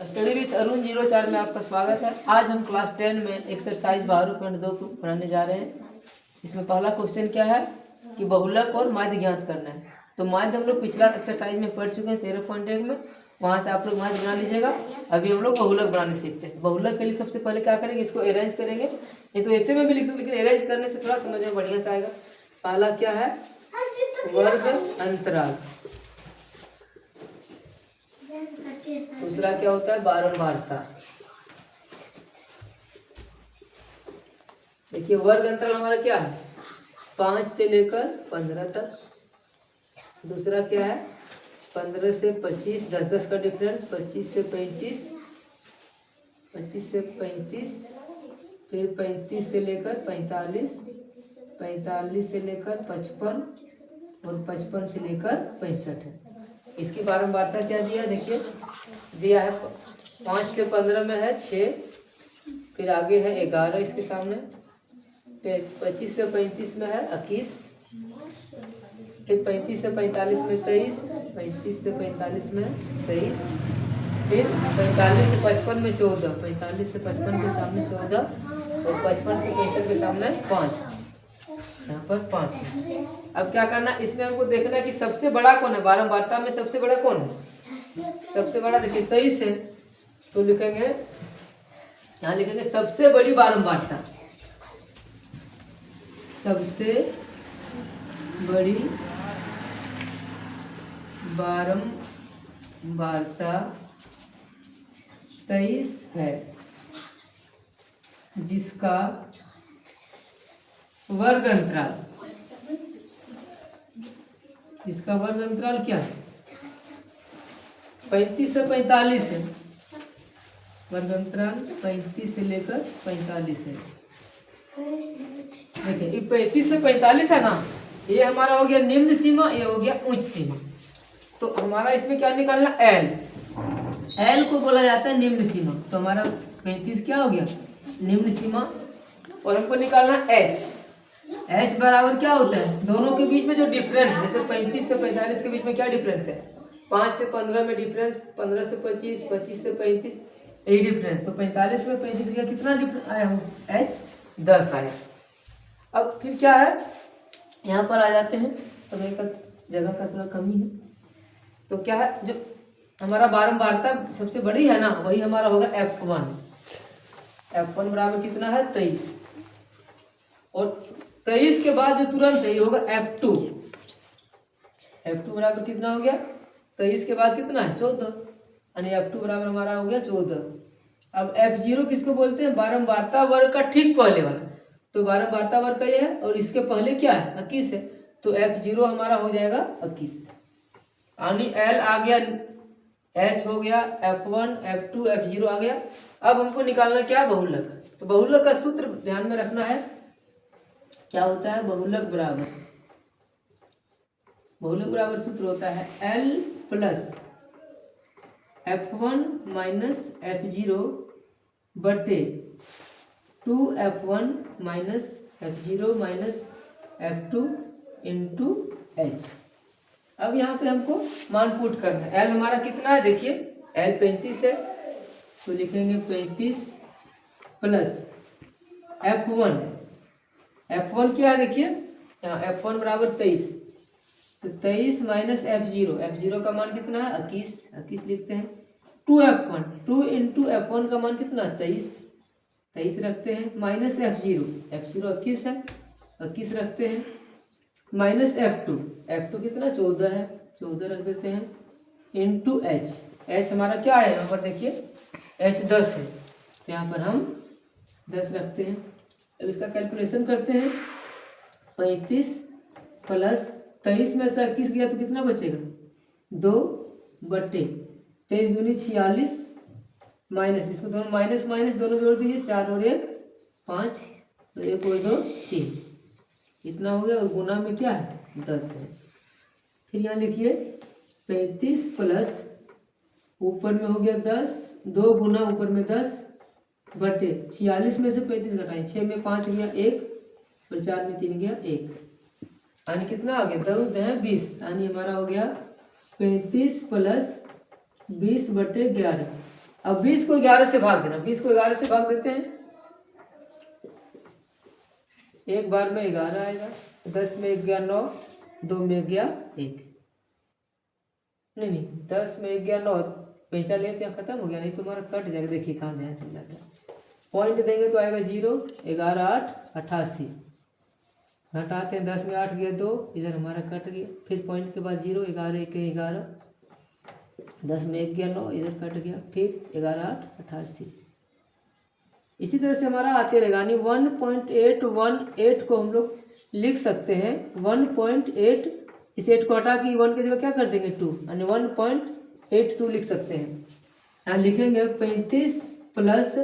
Study with Arun 04 में आपका स्वागत है। आज हम क्लास 10 में एक्सरसाइज 12.2 को पढ़ाने जा रहे हैं। इसमें पहला क्वेश्चन क्या है कि बहुलक और माध्य ज्ञात करना है। तो माध्य हम लोग पिछला एक्सरसाइज में पढ़ चुके हैं 13.1 में, वहाँ से आप लोग माध्य बना लीजिएगा। अभी हम लोग बहुलक बनाने सीखते हैं। बहुलक के लिए सबसे पहले क्या करेंगे, इसको अरेंज करेंगे। ये तो ऐसे में भी लिख सकते, लेकिन अरेंज करने से थोड़ा समझ में बढ़िया से आएगा। पहला क्या है, वर्ग अंतराल। दूसरा क्या होता है, बारंबारता। देखिए वर्ग अंतराल हमारा क्या है, 5 से लेकर 15 तक। दूसरा क्या है, 15 से 25, 10-10 का डिफरेंस, 25 से 35, 25 से 35, फिर 35 से लेकर 45, 45 से लेकर 55 और 55 से लेकर 65 है। इसकी बारंबारता क्या दिया, देखिए दिया है 5 से 15 में है 6, फिर आगे है 11 इसके सामने, फिर 25 से 35 में है 21, फिर 35 से 45 में 23, 35 से 45 में 23, फिर 45 से 55 में 14, 45 से 55 के सामने 14 और 55 से 65 के सामने 5, यहाँ पर 5 है। अब क्या करना, इसमें हमको देखना है कि सबसे बड़ा कौन है, बारंबारता में सबसे बड़ा कौन है। सबसे बड़ा देखिए 23 है, तो लिखेंगे, यहाँ लिखेंगे सबसे बड़ी बारंबारता। सबसे बड़ी बारंबारता 23 है, जिसका वर्ग अंतराल, जिसका वर्ग अंतराल क्या है, 35 से 45 है। वर्ग अंतराल 35 से लेकर 45 है। देखिए ये 35 से 45 है ना, ये हमारा हो गया निम्न सीमा, ये हो गया उच्च सीमा। तो हमारा इसमें क्या निकालना, एल। एल को बोला जाता है निम्न सीमा। तो हमारा 35 क्या हो गया, निम्न सीमा। और हमको निकालना एच। एच बराबर क्या होता है, दोनों के बीच में जो डिफरेंस, जैसे 35 से 45 के बीच में क्या डिफरेंस है, 5 से 15 में डिफरेंस, 15 से 25, 25 से 35, यही डिफरेंस। तो 45 में 35 का कितना डिफरेंस आया, एच 10 आया। अब फिर क्या है, यहाँ पर आ जाते हैं, समय का जगह का थोड़ा कमी है। तो क्या है, जो हमारा बारंबारता सबसे बड़ी है ना, वही हमारा होगा F1। F1 बराबर कितना है, 23। और 23 के बाद जो तुरंत है ये होगा F2। F2 बराबर कितना हो गया, 23 के बाद कितना है, 14, यानी F2 बराबर हमारा हो गया 14। अब F0 किसको बोलते हैं, बारंबारता वर्ग का ठीक पहले वाला। तो बारंबारता वर्ग का ये है, और इसके पहले क्या है, 21 है। तो F0 हमारा हो जाएगा 21, यानी L आ गया, H हो गया, F1, F2, F0 आ गया। अब हमको निकालना क्या, बहुलक। तो बहुलक का सूत्र ध्यान में रखना है, क्या होता है, बहुलक बराबर सूत्र होता है L plus F1 minus F0 बटे 2F1 minus F0 minus F2 into H। अब यहाँ पे हमको मान पुट करना है। L हमारा कितना है, देखिए L 35 है, तो लिखेंगे 35 प्लस F1 क्या है, देखिए यहाँ F1 बराबर 23, तो 23 माइनस F0 का मान कितना है, 21 लिखते हैं। 2F1, 2 इंटू F1 का मान कितना, 23 रखते हैं, माइनस F0 21 है, 21 रखते हैं, माइनस F2 कितना, 14 है, 14 रख देते हैं, इंटू H हमारा क्या है, यहाँ पर देखिए H 10 है, तो यहाँ पर हम 10 रखते हैं। अब इसका कैलकुलेशन करते हैं, 35 प्लस 23 में से 21 गया तो कितना बचेगा, 2 बटे 23 दूनी 46, माइनस इसको दोनों माइनस माइनस दोनों जोड़ दीजिए, 4 और 1 5, तो 1 और 2 3, इतना हो गया। और गुना में क्या है, 10 है। फिर यहाँ लिखिए 35 प्लस ऊपर में हो गया 10, 2 गुना ऊपर में 10 बटे 46 में से 35 घटाएं, 6 में 5 गया 1 और 4 में 3 गया 1, यानी कितना आ गया, 10 है 20, यानी हमारा हो गया 35 प्लस 20 बटे 11, अब 20 को 11 से भाग देना, 20 को 11 से भाग देते हैं, एक बार में 11 आएगा, 10 में 1 गया 9, 2 में 1 गया 1, नहीं 10 में 1 गया 9, पैंचा लेते हैं, खत्म हो गया, नहीं तुम्हारा कट जाएगा। देखिए कहाँ ध्यान चल जाता है, पॉइंट देंगे तो आएगा 0, 11 8 88, घटाते हैं 10 में 8 गया 2, इधर हमारा कट गया, फिर पॉइंट के बाद 0, 11 1 11, 10 में 1 गया 9, इधर कट गया, फिर 11 8 88। इसी तरह से हमारा आते रहेगा, यानी 1.818 को हम लोग लिख सकते हैं 1.8, इस 8 को हटा के 1 की जगह क्या कर देंगे 2, यानी 1.82 लिख सकते हैं। यहाँ लिखेंगे 35 प्लस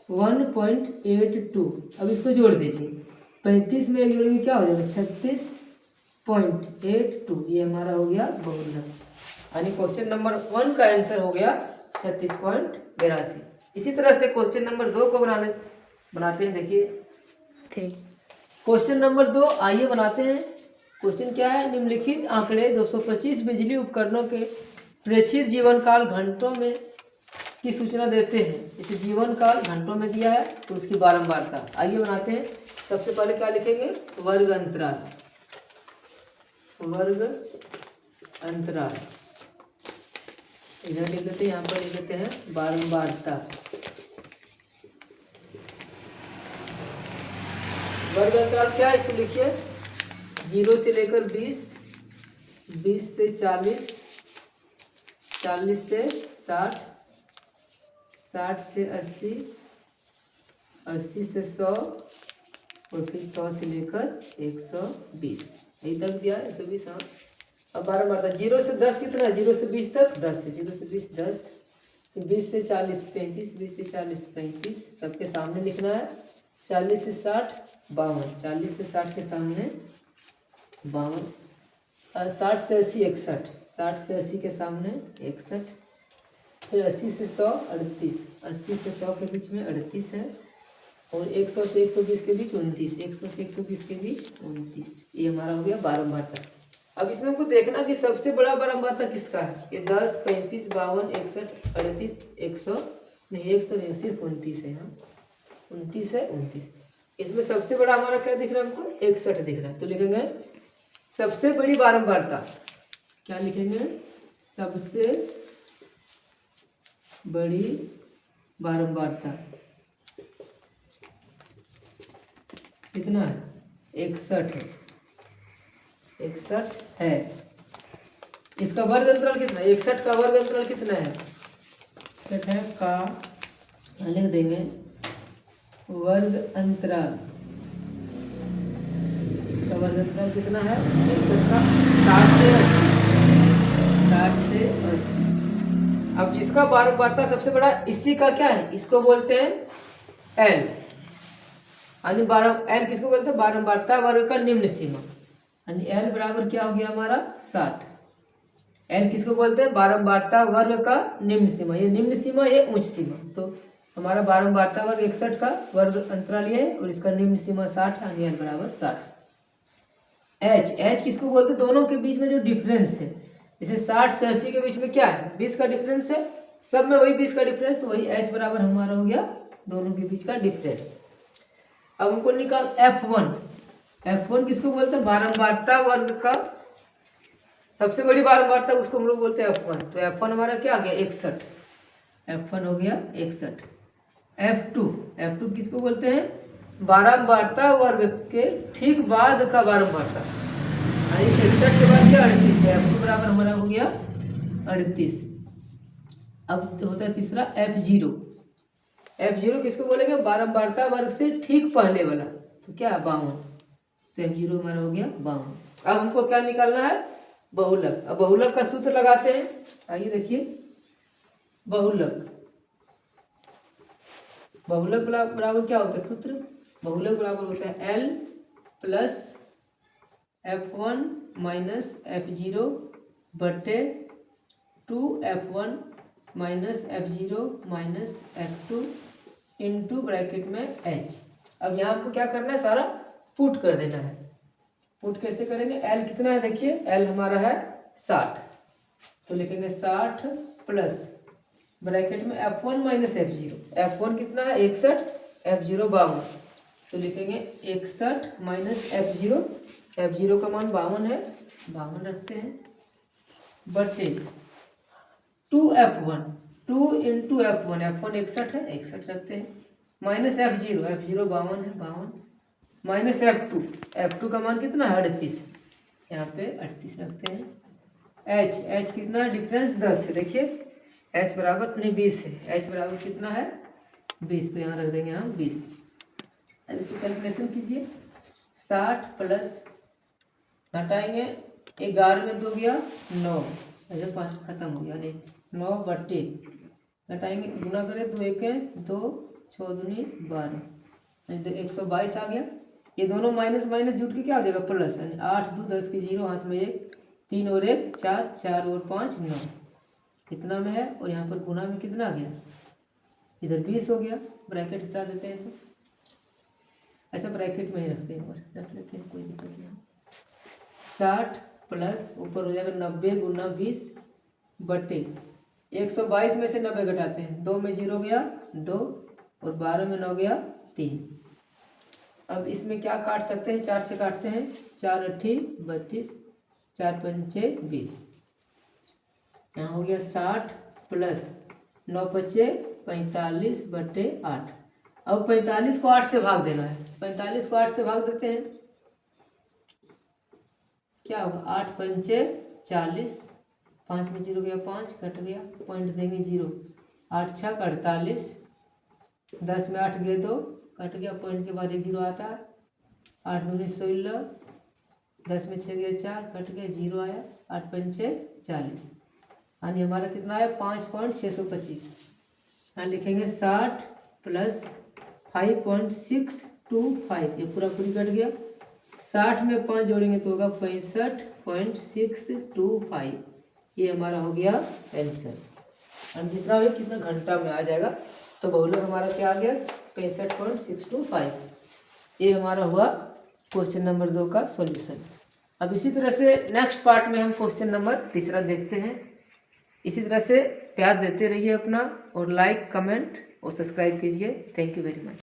1.82। अब इसको जोड़ दीजिए, 35 में जोड़ेंगे क्या हो जाएगा 36.82, ये हमारा हो गया बहुलक, यानी क्वेश्चन नंबर 1 का आंसर हो गया 36.82। इसी तरह से क्वेश्चन नंबर 2 को बनाते हैं। देखिए क्वेश्चन नंबर 2 आइए बनाते हैं। क्वेश्चन क्या है, निम्नलिखित आंकड़े 225 बिजली उपकरणों के प्रेक्षित जीवन काल घंटों में की सूचना देते हैं। इसे जीवन काल घंटों में दिया है तो उसकी बारंबारता आइए बनाते हैं। सबसे पहले क्या लिखेंगे, वर्ग अंतराल, वर्ग अंतराल इधर लिख लेते हैं, यहाँ पर लिख लेते हैं बारंबारता। वर्ग अंतराल क्या है, इसको लिखिए 0 से लेकर 20, 20 से 40, 40 से 60, 60 से 80, 80 से 100 और फिर 100 से लेकर 120, यही तक दिया है 120। हाँ अब बारंबारता 0 से 10 कितना है, 0 से 20 तक 10 है, 0 से 20 10, 20 से 40 35, 20 से 40 35, सबके सामने लिखना है। 40 से 60 52, 40 से 60 के सामने 52, 60 से 80 61, 60 से 80 के सामने 61, फिर 80 से 100 38, 80 से 100 के बीच में 38 है, और 100 से 120 के बीच 29, 100 से 120 के बीच 29, ये हमारा हो गया बारंबारता। अब इसमें हमको देखना कि सबसे बड़ा बारंबारता किसका है, ये 10 35 52 61 38 100 नहीं, 100 नहीं, सिर्फ 29 है, यहाँ 29 है 29। इसमें सबसे बड़ा हमारा क्या दिख रहा है, हमको 61 दिख रहा है, तो लिखेंगे सबसे बड़ी बारंबारता। क्या लिखेंगे, सबसे बड़ी बारंबारता कितना है, 61 है, 61 है। इसका वर्ग अंतराल कितना है, 61 का वर्ग अंतराल कितना है, 61 है का यहाँ लिख देंगे वर्ग अंतराल, इसका वर्ग अंतराल कितना है 61 का 60 से 80, 60 से 80। अब जिसका बारंबारता सबसे बड़ा, इसी का क्या है, इसको बोलते हैं एल, यानी एल किसको बोलते हैं, बारंबारता वर्ग का निम्न सीमा, यानी एल बराबर क्या हो गया हमारा 60। एल किसको बोलते हैं, बारंबारता वर्ग का निम्न सीमा, ये निम्न सीमा ये उच्च सीमा, तो हमारा बारंबारता वर्ग 61 का वर्ग अंतराल ये है और इसका निम्न सीमा 60, यानी एल बराबर 60। एच किसको बोलते हैं, दोनों के बीच में जो डिफरेंस है, जैसे 60 से 80 के बीच में क्या है 20 का डिफरेंस है, सब में वही 20 का डिफरेंस, तो वही एच बराबर हमारा हो गया दोनों के बीच का डिफरेंस। अब हमको निकाल F1, F1 किसको बोलते हैं, बारंबारता वर्ग का सबसे बड़ी बारंबारता, उसको हम लोग बोलते हैं F1, तो F1 हमारा क्या आ गया 61, F1 हो गया 61। F2 किसको बोलते हैं, बारंबारता वर्ग के ठीक बाद का बारंबारता, 61 के बाद क्या 38, तो F2 बराबर हमारा हो गया 38। अब होता है तीसरा F0 किसको बोलेंगे, बारंबारता वर्ग से ठीक पहले वाला, तो क्या 52, तो F0 हमारा हो गया 52। अब हमको क्या निकालना है, बहुलक। अब बहुलक का सूत्र लगाते हैं, आइए देखिए बहुलक बराबर क्या होता है सूत्र, बहुलक बराबर होता है L plus F1 minus F0 बटे 2F1 minus F0 minus F2 into bracket में H। अब यहाँ आपको क्या करना है, सारा पुट कर देना है। पुट कैसे करेंगे, L कितना है देखिए, L हमारा है 60, तो लिखेंगे 60 प्लस ब्रैकेट में F1 माइनस F0। F1 कितना है 61, F0 52। तो लिखेंगे 61 माइनस F0, F0 का मान 52 है, 52 रखते हैं, बटे 2F1, 2 इंटू F1, F1 61 है, 61 रखते हैं, माइनस F0, F0 52 है, 52, माइनस F2, F2 का मान कितना है 38, यहाँ पे 38 रखते हैं। H कितना है, डिफरेंस 10 है, देखिए H बराबर नहीं 20 है, H बराबर कितना है 20, तो यहाँ रख देंगे हम 20। अब इसकी कैलकुलेशन कीजिए, 60 प्लस घटाएंगे 11 में 2 गया 9, ऐसे 5 खत्म हो गया, नहीं 9 बट्टे घटाएंगे, गुना करें 2 1 2, 6 दूनी 12, नहीं तो 122 आ गया। ये दोनों माइनस माइनस जुट के क्या हो जाएगा प्लस, यानी 8 2 10 की 0, हाथ में 1, 3 और 1 4, 4 और 5 9, इतना में है, और यहाँ पर गुना में कितना आ गया, इधर 20 हो गया। ब्रैकेट हटा देते हैं, तो ऐसा ब्रैकेट में ही रखते हैं, एक रख लेते हैं, कोई दिक्कत नहीं। 60 प्लस ऊपर हो जाएगा 90 गुना 20 बटे 122 में से 90 घटाते हैं, 2 में 0 गया 2, और 12 में 9 गया 3। अब इसमें क्या काट सकते हैं, 4 से काटते हैं, 4 8 32, 4 5 20, यहाँ हो गया 60 प्लस 9 5 45 बटे 8। अब 45 को 8 से भाग देना है, 45 को 8 से भाग देते हैं, क्या होगा 8 5 40, 5 में 0 गया 5, कट गया, पॉइंट देंगे 0, 8 6 48, 10 में 8 गए 2, कट गया, पॉइंट के बाद एक 0 आता है, 8 दूनी 16, 10 में 6 गया 4, कट गया 0 आया, 8 5 40, यानी हमारा कितना है 5.625। यहाँ लिखेंगे 60 प्लस 5.625, ये पूरा पूरी कट गया, 60 में 5 जोड़ेंगे तो होगा 65.625, ये हमारा हो गया आंसर। और जितना भी कितना घंटा में आ जाएगा, तो बहुलक हमारा क्या आ गया 65.625। ये हमारा हुआ क्वेश्चन नंबर 2 का सॉल्यूशन। अब इसी तरह से नेक्स्ट पार्ट में हम क्वेश्चन नंबर 3 देखते हैं। इसी तरह से प्यार देते रहिए अपना, और लाइक कमेंट और सब्सक्राइब कीजिए। Thank you very much.